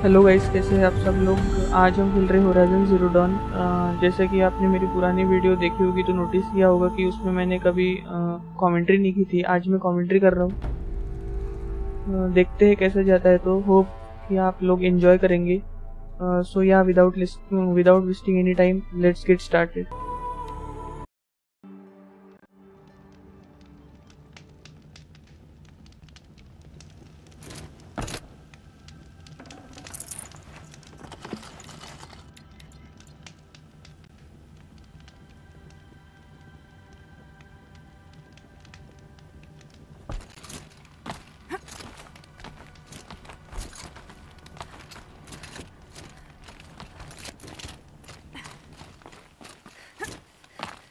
Hello guys, कैसे हैं आप सब लोग। आज हम खेल रहे होराइजन ज़ीरो डॉन। जैसे कि आपने मेरी पुरानी वीडियो देखी होगी तो नोटिस किया होगा कि उसमें मैंने कभी कमेंट्री नहीं की थी। आज मैं कमेंट्री कर रहा हूँ। देखते हैं कैसे जाता है, तो होप कि आप लोग एंजॉय करेंगे। सो या without wasting any time, let's get started.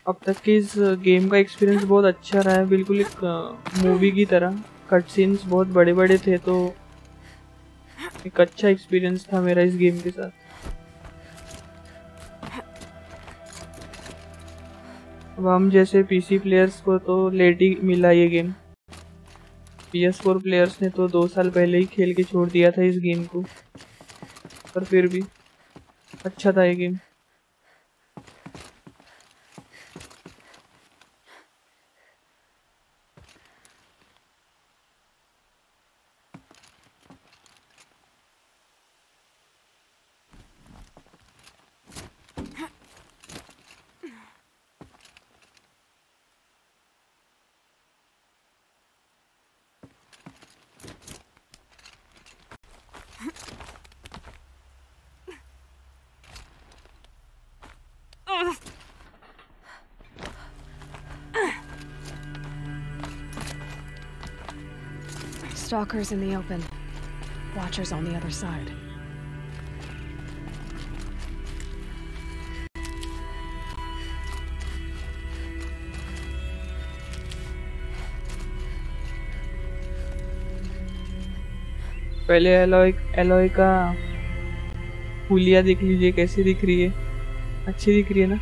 अब तक के इस गेम का एक्सपीरियंस बहुत अच्छा रहा है, बिल्कुल एक मूवी की तरह। कट सीन्स बहुत बड़े बड़े थे, तो एक अच्छा एक्सपीरियंस था मेरा इस गेम के साथ। अब हम जैसे पीसी प्लेयर्स को तो लेट ही मिला ये गेम। PS4 प्लेयर्स ने तो 2 साल पहले ही खेल के छोड़ दिया था इस गेम को, पर फिर भी अच्छा था ये game. Stalkers in the open. Watchers on the other side. पहले एलॉय का हुलिया देख लीजिए, कैसी दिख रही है। अच्छी दिख रही है ना।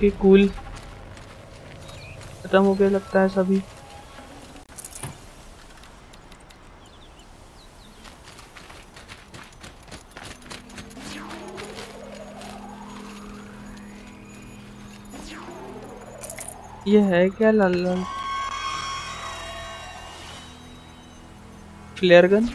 ओके कूल, खत्म हो गया लगता है सभी। ये है क्या? लाल लाल फ्लेयर गन।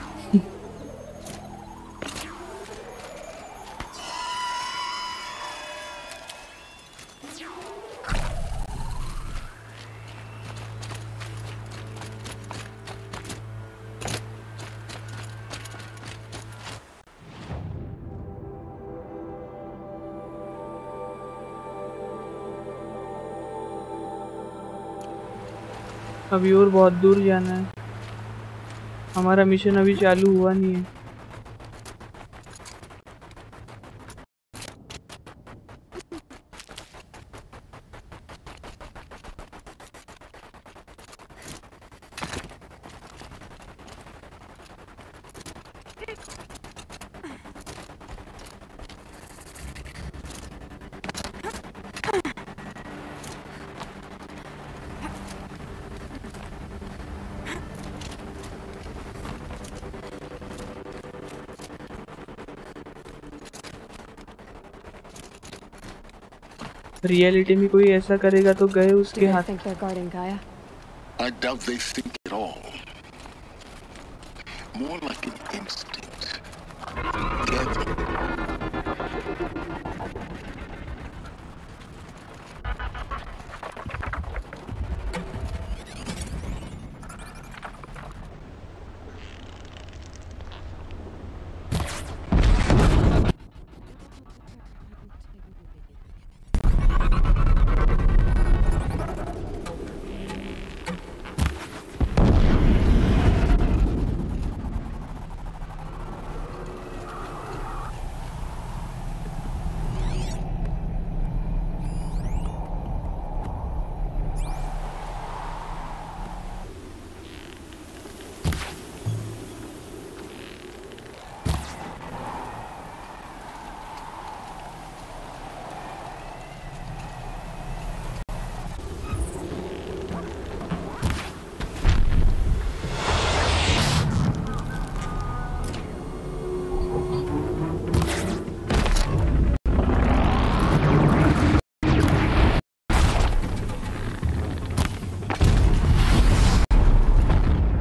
अभी और बहुत दूर जाना है, हमारा मिशन अभी चालू हुआ नहीं है। रियलिटी में कोई ऐसा करेगा तो गए उसके Do they हाथ। think they're guarding Gaia? I doubt they think at all. More like an instinct. Careful.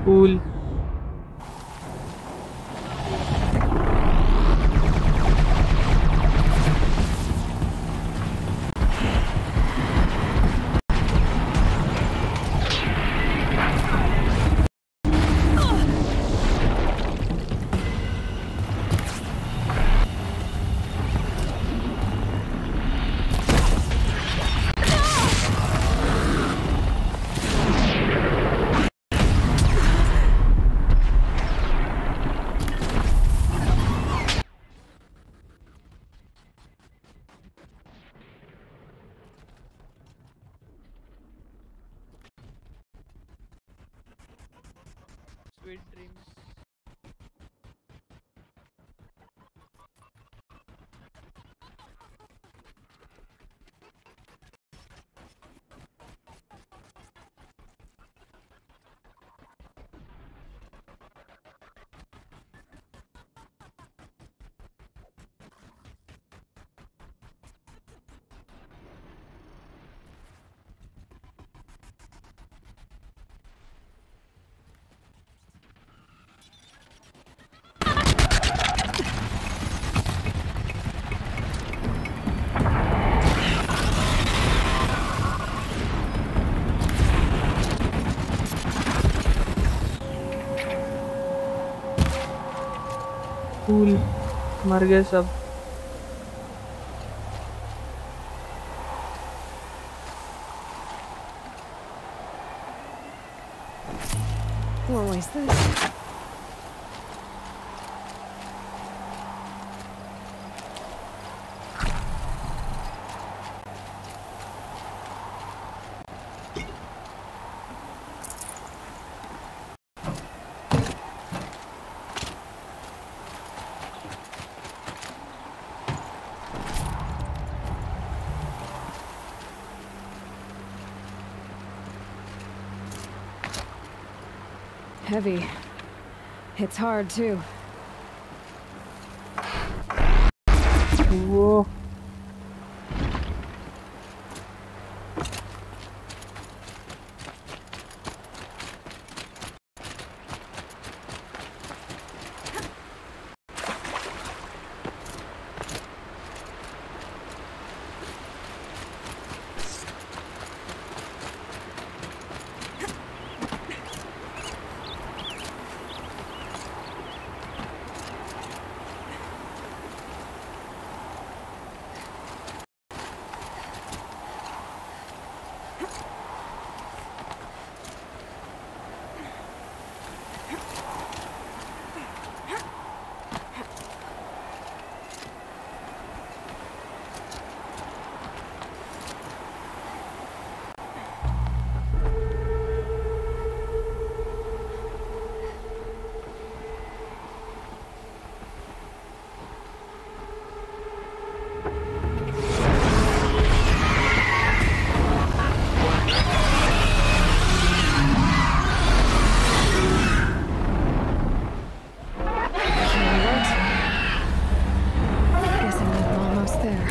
Cool. Sweet dreams. Cool, मर गए सब। What was this? heavy. It's hard too. वो Guessing we're almost there.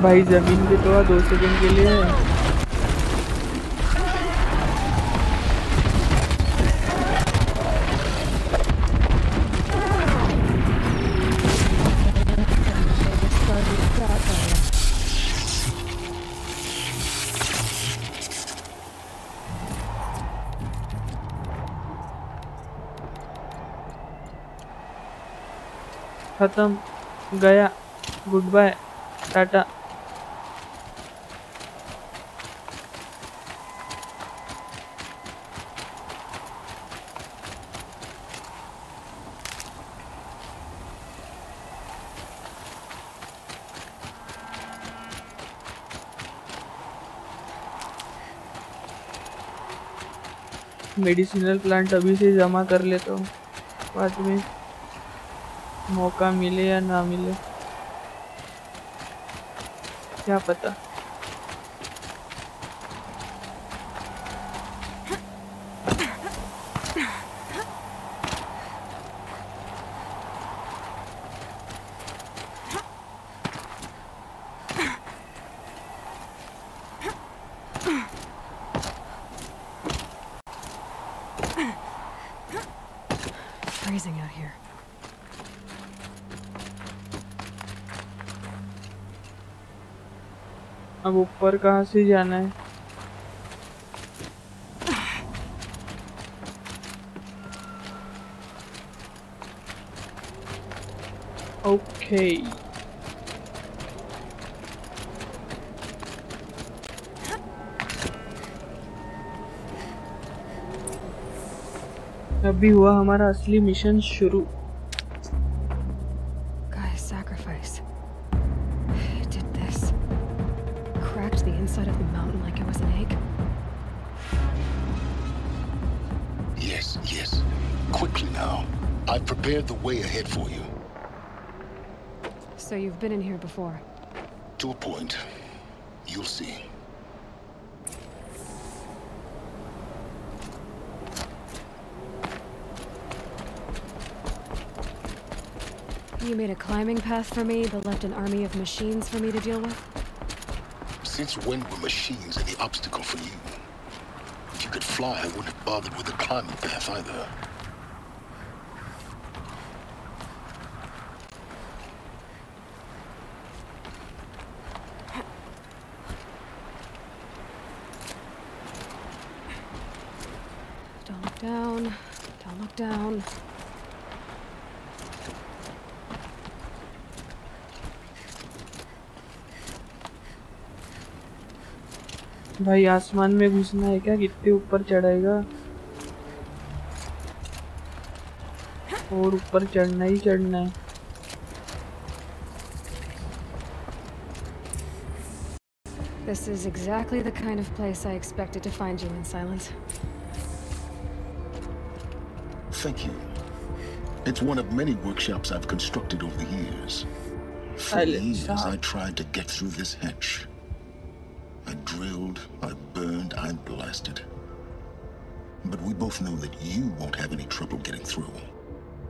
भाई जमीन पे तो 2 second के लिए है। खत्म, गया, goodbye, tata. Medicinal plant अभी से जमा कर लेता हूँ, बाद में मौका मिले या ना मिले क्या पता। freezing out here. अब ऊपर कहाँ से जाना है? ओके अभी हुआ हमारा असली मिशन शुरू। Guy's sacrifice. It did this. Cracked the inside of the mountain like it was an egg. Yes, yes. Quickly now. I've prepared the way ahead for you. So you've been in here before? To a point. You'll see. You made a climbing path for me, but left an army of machines for me to deal with? Since when were machines any obstacle for you? If you could fly, I wouldn't have bothered with the climbing path either. Don't look down. Don't look down. भाई आसमान में घुसना है क्या? कितने ऊपर चढ़ाएगा? और ऊपर चढ़ना ही चढ़ना है। This is exactly the kind of place I expected to find you in, Silence. Thank you. It's one of many workshops I've constructed over the years. For years, I tried to get through this hatch. I drilled, I burned, I blasted. But we both know that you won't have any trouble getting through.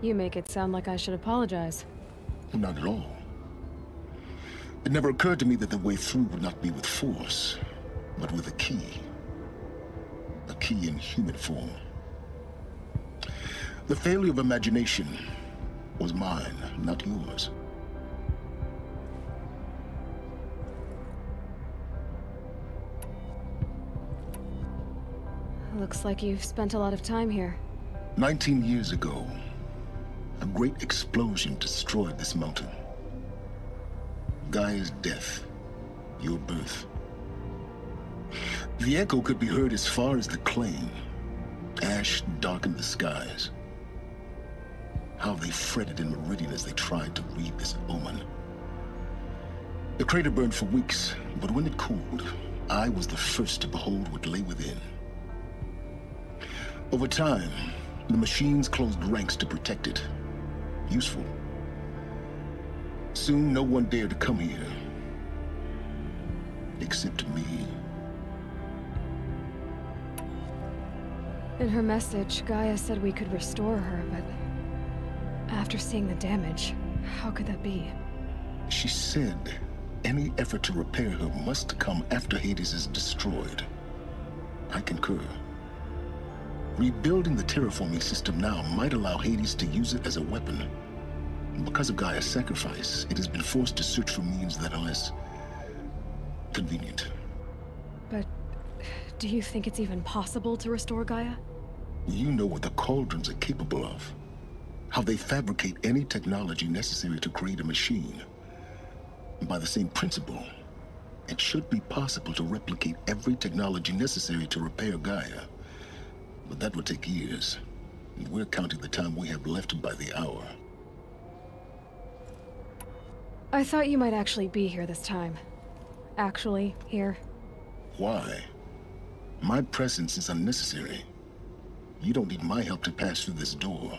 You make it sound like I should apologize. Not at all. It never occurred to me that the way through would not be with force, but with a key. A key in human form. The failure of imagination was mine, not yours. Looks like you've spent a lot of time here. 19 years ago, a great explosion destroyed this mountain. Gaia's death, your birth. The echo could be heard as far as the claim. Ash darkened the skies. How they fretted in meridian as they tried to read this omen. The crater burned for weeks, but when it cooled, I was the first to behold what lay within. Over time, the machines closed ranks to protect it. Useful. Soon, no one dared to come here. Except me. In her message, Gaia said we could restore her, but after seeing the damage, how could that be? She said any effort to repair her must come after Hades is destroyed. I concur. Rebuilding the terraforming system now might allow Hades to use it as a weapon. Because of Gaia's sacrifice, it has been forced to search for means that are less convenient. But do you think it's even possible to restore Gaia? You know what the Cauldrons are capable of. How they fabricate any technology necessary to create a machine. And by the same principle, it should be possible to replicate every technology necessary to repair Gaia. But that would take years. And we're counting the time we have left by the hour. I thought you might actually be here this time. Actually, here. Why? My presence is unnecessary. You don't need my help to pass through this door.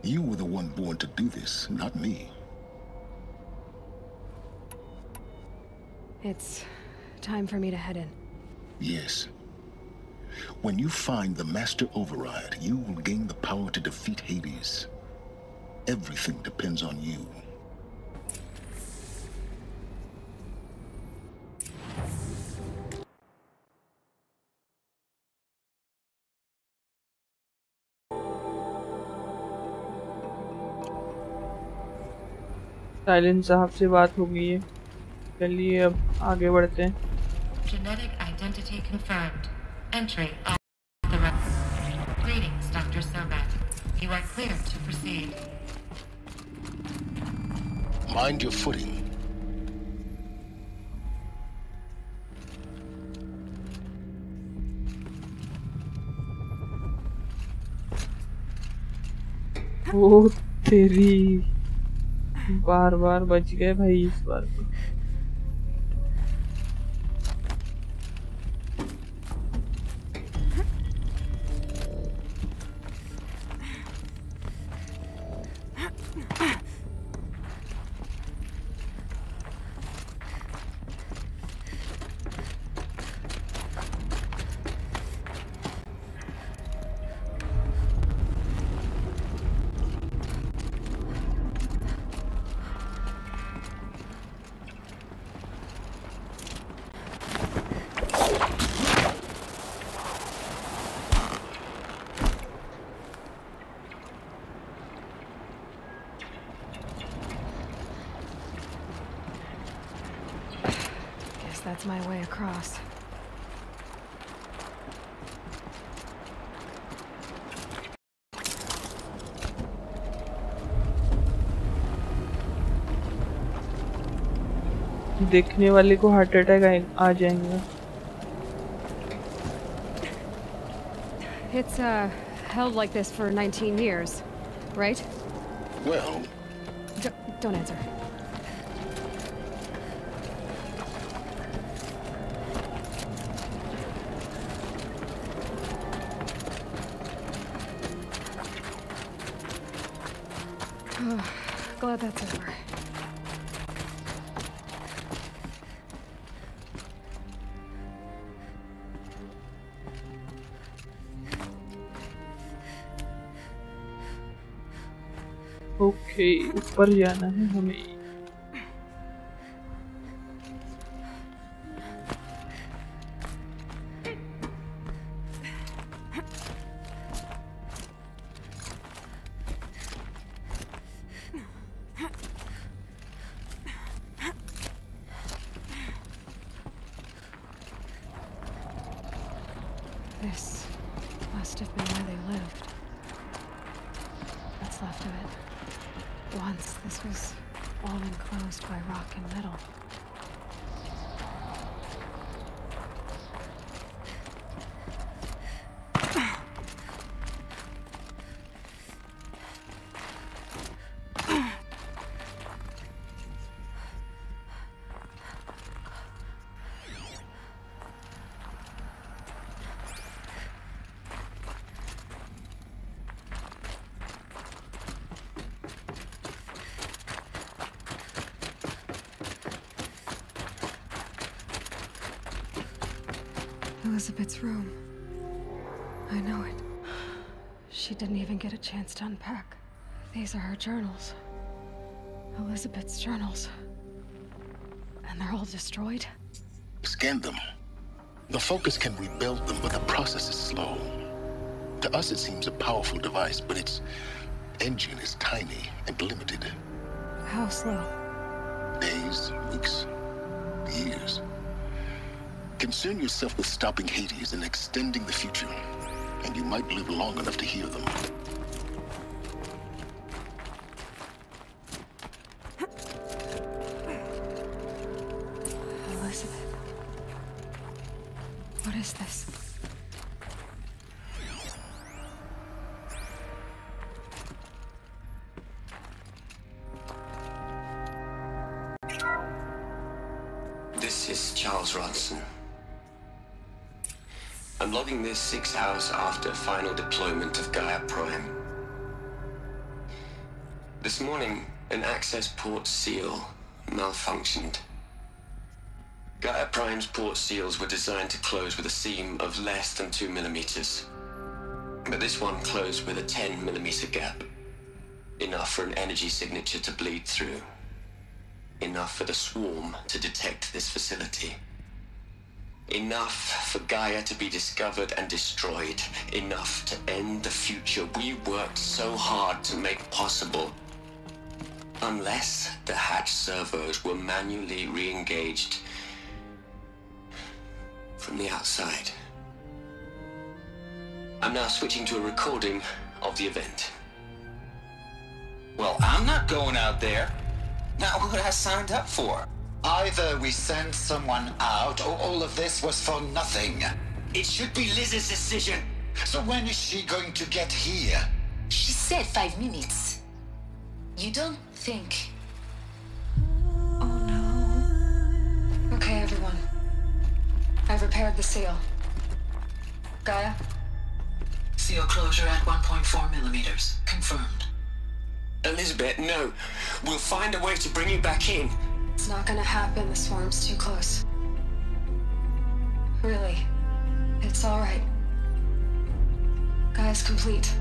You were the one born to do this, not me. It's time for me to head in. Yes. When you find the Master Override, you will gain the power to defeat Hades. Everything depends on you. Silence साहब से बात हो गई है। चलिए अब आगे बढ़ते हैं। Genetic identity confirmed. Entry authorized. Greetings, Dr. Sobat. You are cleared to proceed. Mind your footing. ओ तेरी, बार बार बच गए भाई इस बार तो। That's my way across. देखने वाले को हार्ट अटैक आ जाएंगे। It's held like this for 19 years, right? Well, don't answer. Glad that's over. Okay, ऊपर जाना है हमें। This must have been where they lived. What's left of it. Once this was all enclosed by rock and metal. Elizabeth's room. I know it. She didn't even get a chance to unpack. These are her journals. Elizabeth's journals. And they're all destroyed? Scan them. The Focus can rebuild them, but the process is slow. To us, it seems a powerful device, but its engine is tiny and limited. How slow? Days, weeks, years. Concern yourself with stopping Hades and extending the future, and you might live long enough to hear them. Elizabeth. What is this? This is Charles Ronson. I'm logging this 6 hours after final deployment of Gaia Prime. This morning, an access port seal malfunctioned. Gaia Prime's port seals were designed to close with a seam of less than 2 millimeters. But this one closed with a 10 millimeter gap. Enough for an energy signature to bleed through. Enough for the swarm to detect this facility. Enough for Gaia to be discovered and destroyed. Enough to end the future we worked so hard to make possible. Unless the hatch servos were manually re-engaged from the outside. I'm now switching to a recording of the event. Well, I'm not going out there. Not what I signed up for. Either we send someone out, or all of this was for nothing. It should be Liz's decision. So when is she going to get here? She said 5 minutes. You don't think... Oh no. Okay, everyone. I've repaired the seal. Gaia? Seal closure at 1.4 millimeters. Confirmed. Elizabeth, no. We'll find a way to bring you back in. It's not gonna happen. The swarm's too close. Really. It's alright. Gaia's complete.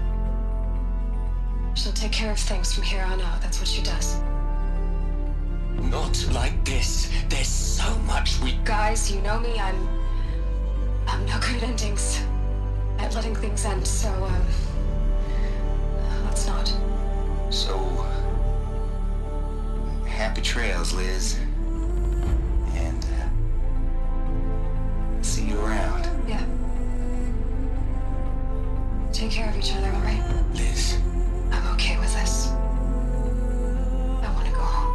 She'll take care of things from here on out. That's what she does. Not like this. There's so much we... Guys, you know me. I'm no good at endings. At letting things end, so, let's not. So, happy trails, Liz. And, see you around. Yeah. Take care of each other, alright? Liz. I'm okay with this. I want to go home.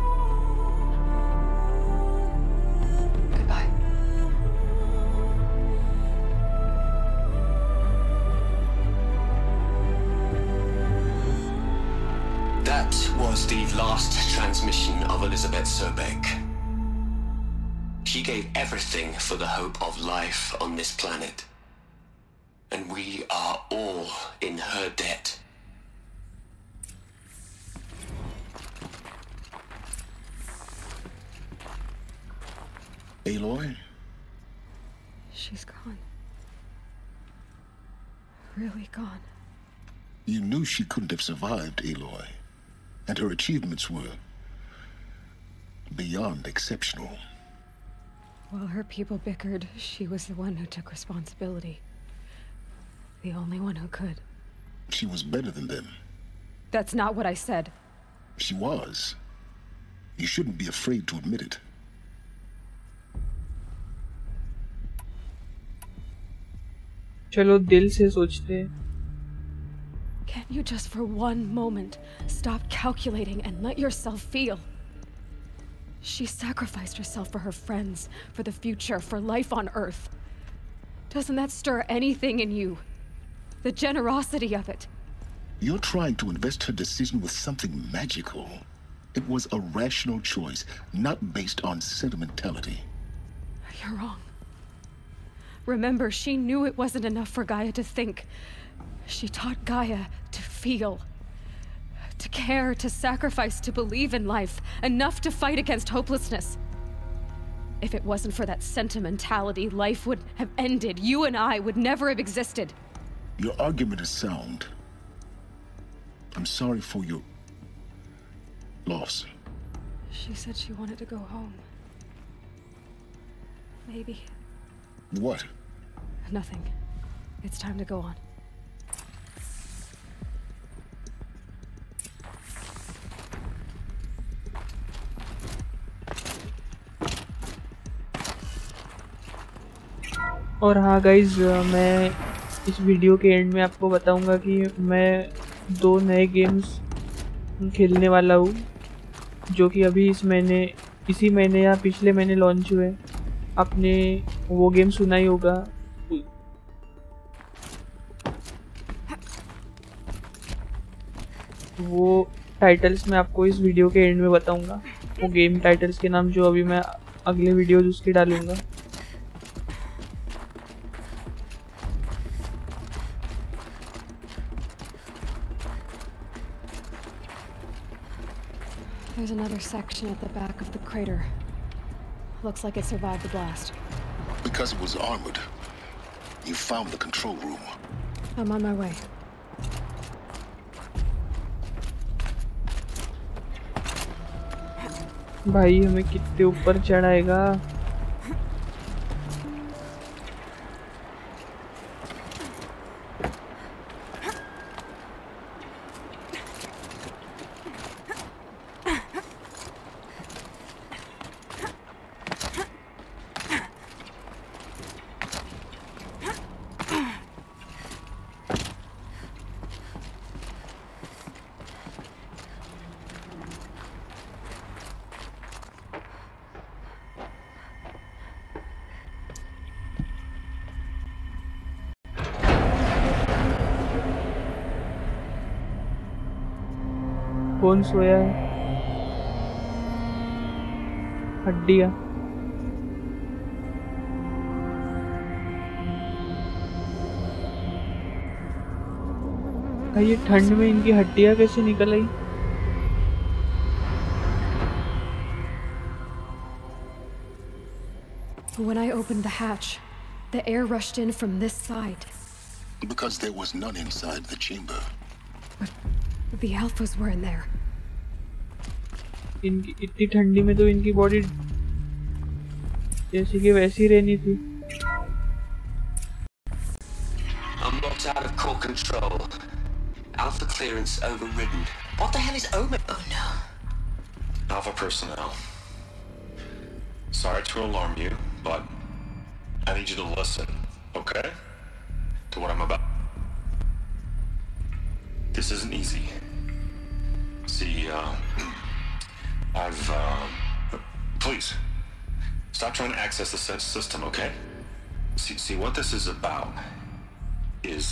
Goodbye. That was the last transmission of Elizabeth Sobeck. She gave everything for the hope of life on this planet. And we are all in her debt. Aloy? She's gone. Really gone. You knew she couldn't have survived, Aloy. And her achievements were beyond exceptional. While her people bickered, she was the one who took responsibility. The only one who could. She was better than them. That's not what I said. She was. You shouldn't be afraid to admit it. चलो दिल से सोचते हैं. Can't you just for one moment stop calculating and let yourself feel? She sacrificed herself for her friends, for the future, for life on Earth. Doesn't that stir anything in you? The generosity of it. You're trying to invest her decision with something magical. It was a rational choice, not based on sentimentality. You're wrong. Remember, she knew it wasn't enough for Gaia to think. She taught Gaia to feel. To care, to sacrifice, to believe in life. Enough to fight against hopelessness. If it wasn't for that sentimentality, life would have ended. You and I would never have existed. Your argument is sound. I'm sorry for your loss. She said she wanted to go home. Maybe. What? Nothing. It's time to go on. और हाँ guys, मैं इस video के and में आपको बताऊंगा कि मैं 2 नए गेम्स खेलने वाला हूँ जो कि अभी इसी महीने या पिछले महीने लॉन्च हुए. आपने वो गेम सुना ही होगा. वो टाइटल्स मैं आपको इस वीडियो के एंड में बताऊंगा. वो गेम टाइटल्स के नाम जो अभी मैं अगले वीडियो उसके डालूंगा. There's another section at the back of the crater. Looks like it survived the blast. Because it was armored. You found the control room. I'm on my way. भाई हमें कितने ऊपर चढ़ाएगा. कौन सोया है? हड्डियाँ। भाई ये ठंड में इनकी हड्डियाँ कैसे निकल आई? When I opened the hatch, the air rushed in from this side. Because there was none inside the chamber. But the alphas were in there. इनकी इतनी ठंडी में तो इनकी बॉडी जैसी कि वैसी रहनी थी। I'm locked out of core control. Alpha clearance overridden. What the hell is Omen? Oh no. Alpha personnel. Sorry to alarm you, but I need you to listen, okay? To what I'm about. This isn't easy. See, please, stop trying to access the system, okay? See, what this is about is,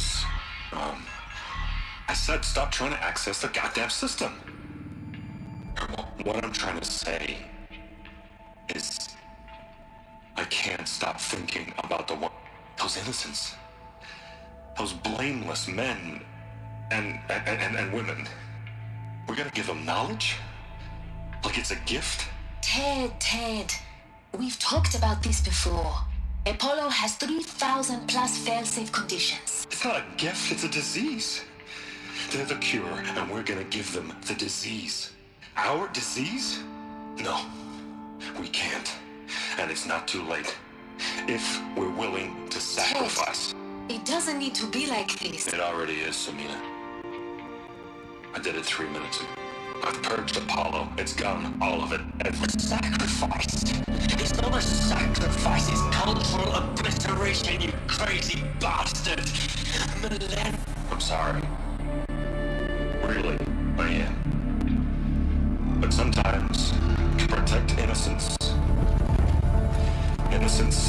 I said stop trying to access the goddamn system. What I'm trying to say is, I can't stop thinking about those innocents, those blameless men and women. We're gonna give them knowledge? Like it's a gift? Ted, we've talked about this before. Apollo has 3,000 plus fail-safe conditions. It's not a gift, it's a disease. They're the cure, and we're gonna give them the disease. Our disease? No, we can't. And it's not too late. If we're willing to sacrifice. Ted, it doesn't need to be like this. It already is, Samina. I did it 3 minutes ago. I've purged Apollo. It's gone. All of it. Every Sacrifice? It's not a sacrifice, it's cultural obliteration, you crazy bastard! I'm sorry. Really, I am. But sometimes, to protect innocence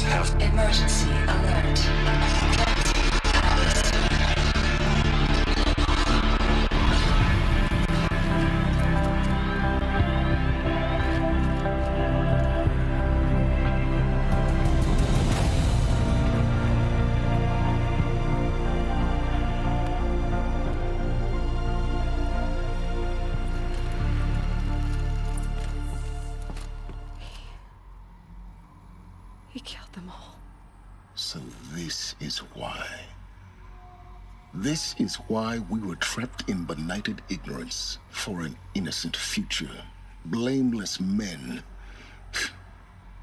have... Emergency alert. He killed them all. So this is why. This is why we were trapped in benighted ignorance for an innocent future. Blameless men.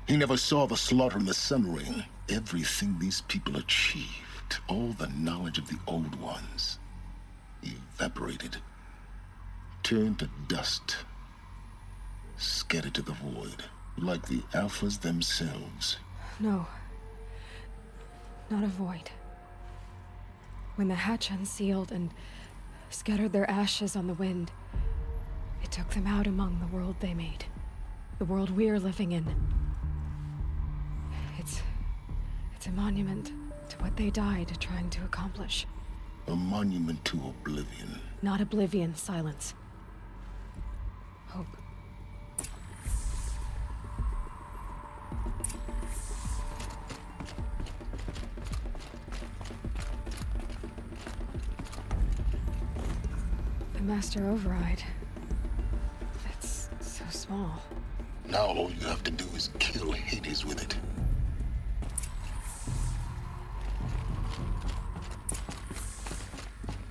He never saw the slaughter in the Sun Ring. Everything these people achieved, all the knowledge of the old ones, evaporated, turned to dust, scattered to the void, like the alphas themselves. No. Not a void. When the hatch unsealed and scattered their ashes on the wind, it took them out among the world they made. The world we're living in. It's a monument to what they died trying to accomplish. A monument to oblivion. Not oblivion, silence. Hope. The master override. That's so small. Now all you have to do is kill Hades with it.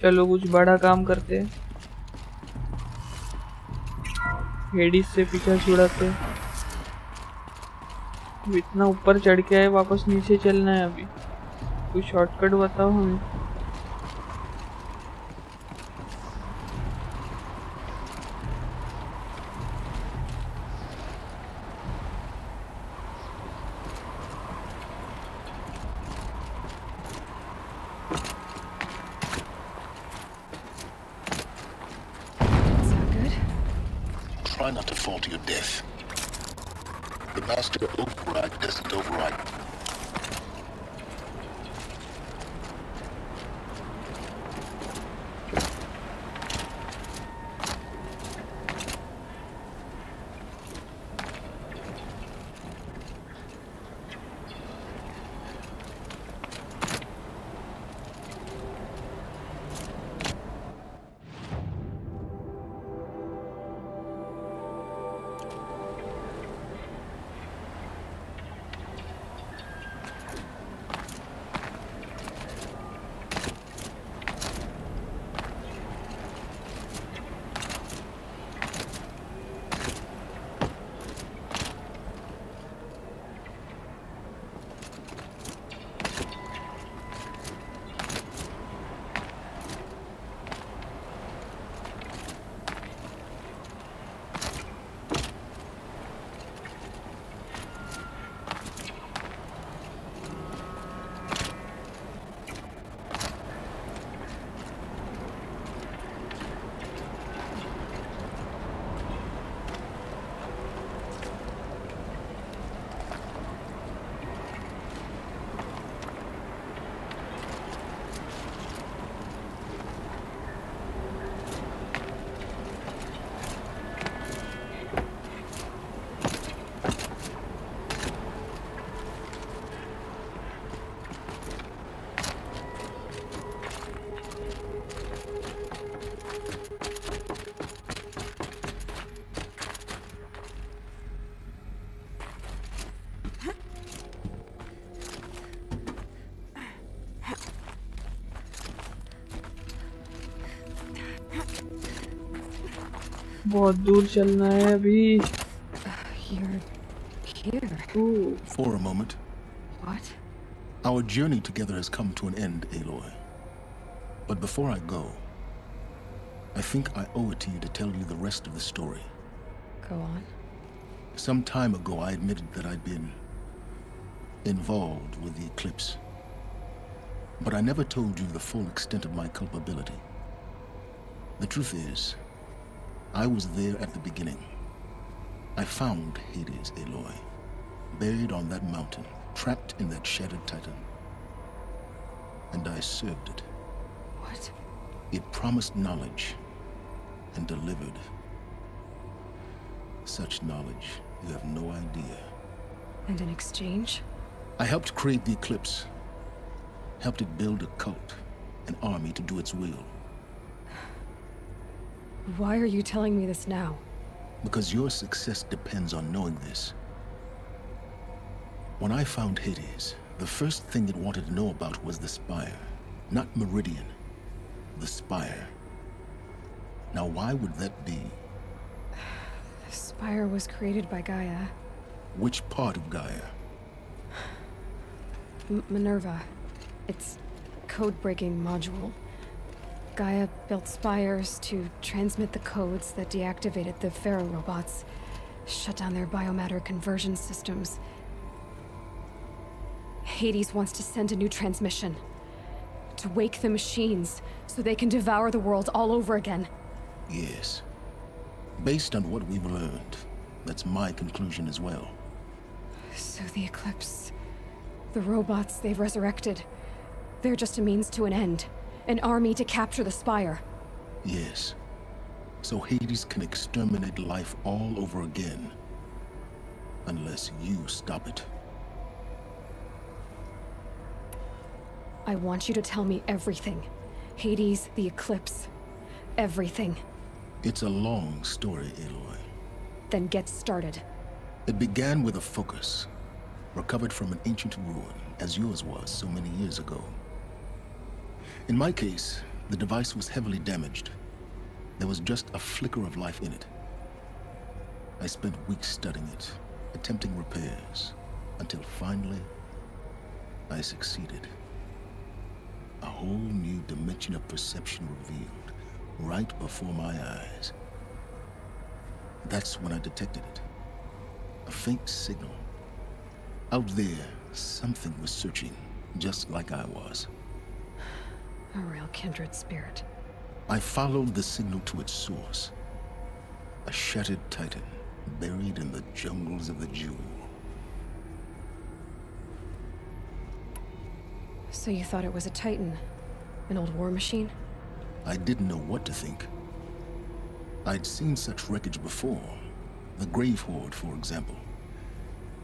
चलो कुछ बड़ा काम करते हैं। हेडिस से पीछा छुड़ाते। इतना ऊपर चढ़ के आए, वापस नीचे चलना है अभी। कोई शॉर्टकट बताओ हमें। Try not to fall to your death. The master override doesn't override. बहुत दूर चलना है अभी. You're here. Ooh. For a moment. What? Our journey together has come to an end, Aloy. But before I go, I think I owe it to you to tell you the rest of the story. Go on. Some time ago, I admitted that I'd been involved with the eclipse. But I never told you the full extent of my culpability. The truth is, I was there at the beginning. I found Hades, Aloy, buried on that mountain, trapped in that shattered titan. And I served it. What? It promised knowledge and delivered. Such knowledge, you have no idea. And in exchange? I helped create the eclipse. Helped it build a cult, an army to do its will. Why are you telling me this now? Because your success depends on knowing this. When I found Hades, the first thing it wanted to know about was the Spire. Not Meridian. The Spire. Now why would that be? The Spire was created by Gaia. Which part of Gaia? Minerva. Its code-breaking module. Gaia built spires to transmit the codes that deactivated the Pharaoh robots, shut down their biomatter conversion systems. Hades wants to send a new transmission. To wake the machines, so they can devour the world all over again. Yes. Based on what we've learned, that's my conclusion as well. So the Eclipse... the robots they've resurrected... they're just a means to an end. An army to capture the Spire. Yes. So Hades can exterminate life all over again. Unless you stop it. I want you to tell me everything. Hades, the Eclipse. Everything. It's a long story, Aloy. Then get started. It began with a focus. Recovered from an ancient ruin, as yours was so many years ago. In my case, the device was heavily damaged. There was just a flicker of life in it. I spent weeks studying it, attempting repairs, until finally, I succeeded. A whole new dimension of perception revealed, right before my eyes. That's when I detected it. A faint signal. Out there, something was searching, just like I was. A real kindred spirit. I followed the signal to its source. A shattered titan, buried in the jungles of the Jewel. So you thought it was a titan? An old war machine? I didn't know what to think. I'd seen such wreckage before. The Grave Horde, for example.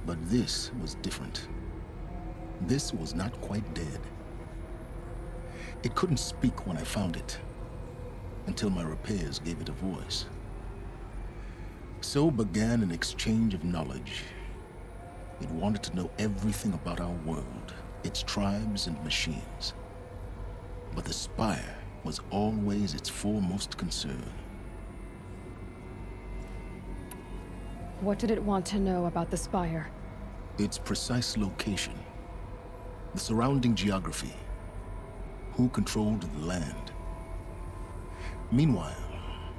But this was different. This was not quite dead. It couldn't speak when I found it, until my repairs gave it a voice. So began an exchange of knowledge. It wanted to know everything about our world, its tribes and machines. But the Spire was always its foremost concern. What did it want to know about the Spire? Its precise location, the surrounding geography, who controlled the land. Meanwhile,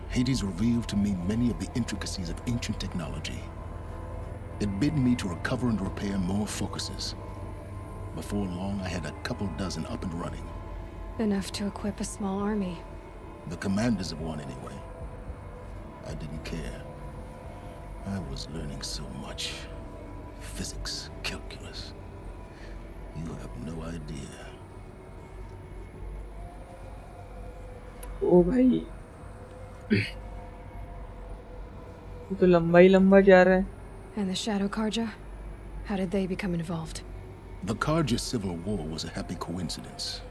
Hades revealed to me many of the intricacies of ancient technology. It bid me to recover and repair more focuses. Before long, I had a couple dozen up and running. Enough to equip a small army. The commanders of one, anyway. I didn't care. I was learning so much. Physics, calculus. You have no idea. ओ भाई ये तो लंबा ही लंबा जा रहा है. And the Shadow Karja? How did they become involved? The Karja civil war was a happy coincidence.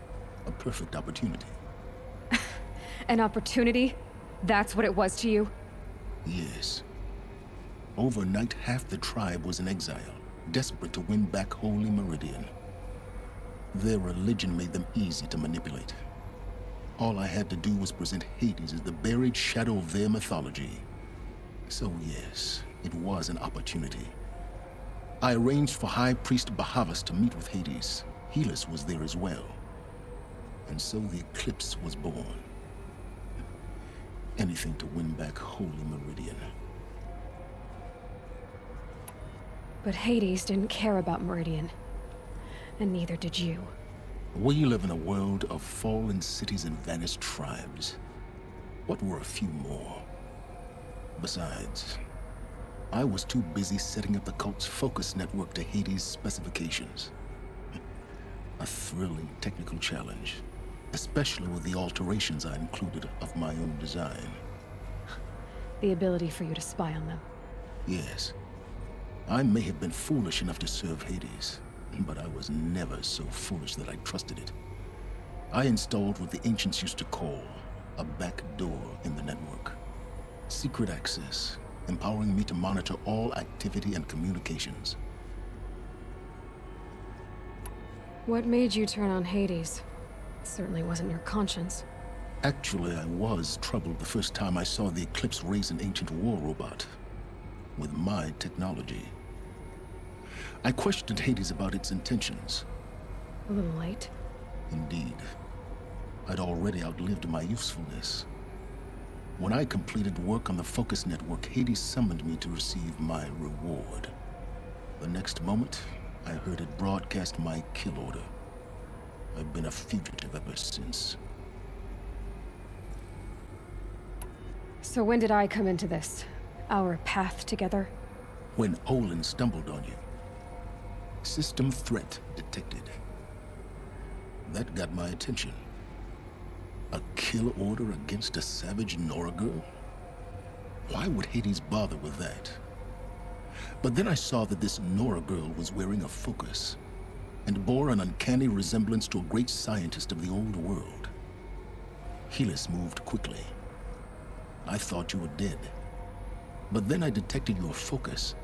A perfect opportunity. An opportunity? That's what it was to you? Yes. Overnight, half the tribe was in exile, desperate to win back Holy Meridian. Their religion made them easy to manipulate. All I had to do was present Hades as the buried shadow of their mythology, So yes, it was an opportunity. I arranged for High Priest Bahavas to meet with Hades. Helis was there as well. And so the Eclipse was born. Anything to win back Holy Meridian. But Hades didn't care about Meridian. And neither did you. We live in a world of fallen cities and vanished tribes. What were a few more? Besides, I was too busy setting up the cult's focus network to Hades' specifications. A thrilling technical challenge, especially with the alterations I included of my own design. The ability for you to spy on them. Yes. I may have been foolish enough to serve Hades, but I was never so foolish that I trusted it. I installed what the ancients used to call a back door in the network. Secret access, empowering me to monitor all activity and communications. What made you turn on Hades? It certainly wasn't your conscience. Actually, I was troubled the first time I saw the Eclipse raise an ancient war robot with my technology. I questioned Hades about its intentions. A little late. Indeed. I'd already outlived my usefulness. When I completed work on the focus network, Hades summoned me to receive my reward. The next moment, I heard it broadcast my kill order. I've been a fugitive ever since. So when did I come into this? Our path together? When Olin stumbled on you. System threat detected. That got my attention. A kill order against a savage Nora girl? Why would Hades bother with that? But then I saw that this Nora girl was wearing a focus and bore an uncanny resemblance to a great scientist of the old world. Helis moved quickly. I thought you were dead. But then I detected your focus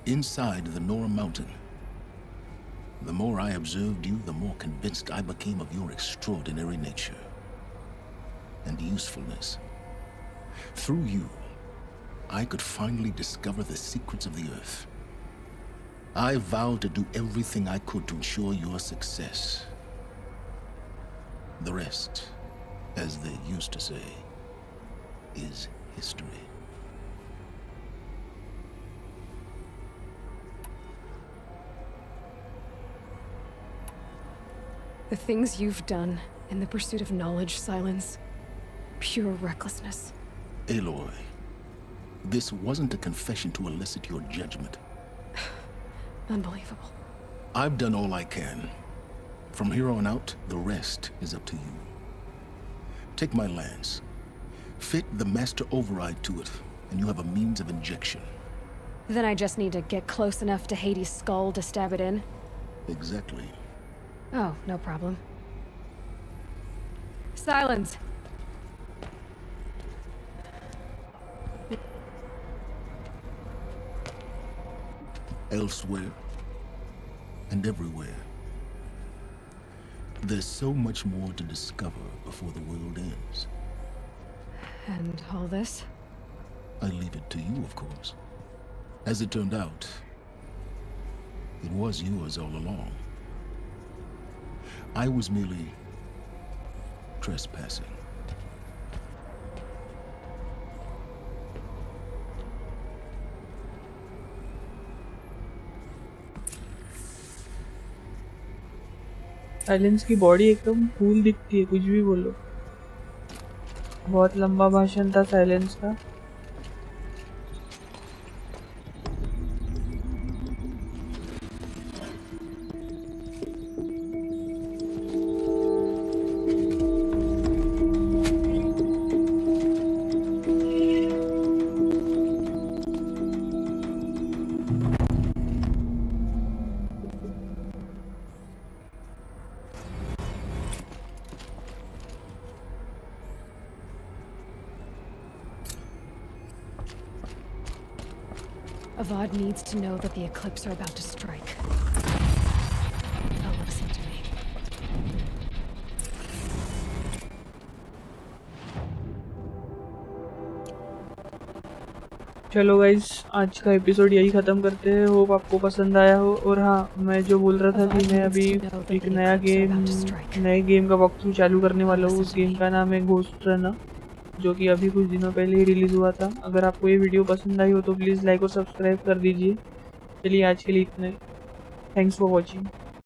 inside the Nora mountain. The more I observed you, the more convinced I became of your extraordinary nature and usefulness. Through you, I could finally discover the secrets of the Earth. I vowed to do everything I could to ensure your success. The rest, as they used to say, is history. The things you've done in the pursuit of knowledge, Silence. Pure recklessness. Aloy, this wasn't a confession to elicit your judgment. Unbelievable. I've done all I can. From here on out, the rest is up to you. Take my lance. Fit the master override to it, and you have a means of injection. Then I just need to get close enough to Hades' skull to stab it in? Exactly. Oh, no problem. Silence! Elsewhere, and everywhere. There's so much more to discover before the world ends. And all this? I leave it to you, of course. As it turned out, it was yours all along. I was merely trespassing. Silence की body एकदम cool दिखती है, कुछ भी बोलो। बहुत लंबा भाषण था साइलेंस का। Avad needs to know that the Eclipse are about to strike. They'll listen to me. चलो गाइस, आज का एपिसोड यही ख़त्म करते हैं। होप आपको पसंद आया हो। और हाँ, मैं जो बोल रहा था कि मैं अभी एक नए गेम का वॉक थ्रू चालू करने वाला हूँ। उस गेम का नाम है घोस्ट रन, जो कि अभी कुछ दिनों पहले ही रिलीज़ हुआ था। अगर आपको ये वीडियो पसंद आई हो तो प्लीज़ लाइक और सब्सक्राइब कर दीजिए। चलिए आज के लिए इतना ही। Thanks for watching.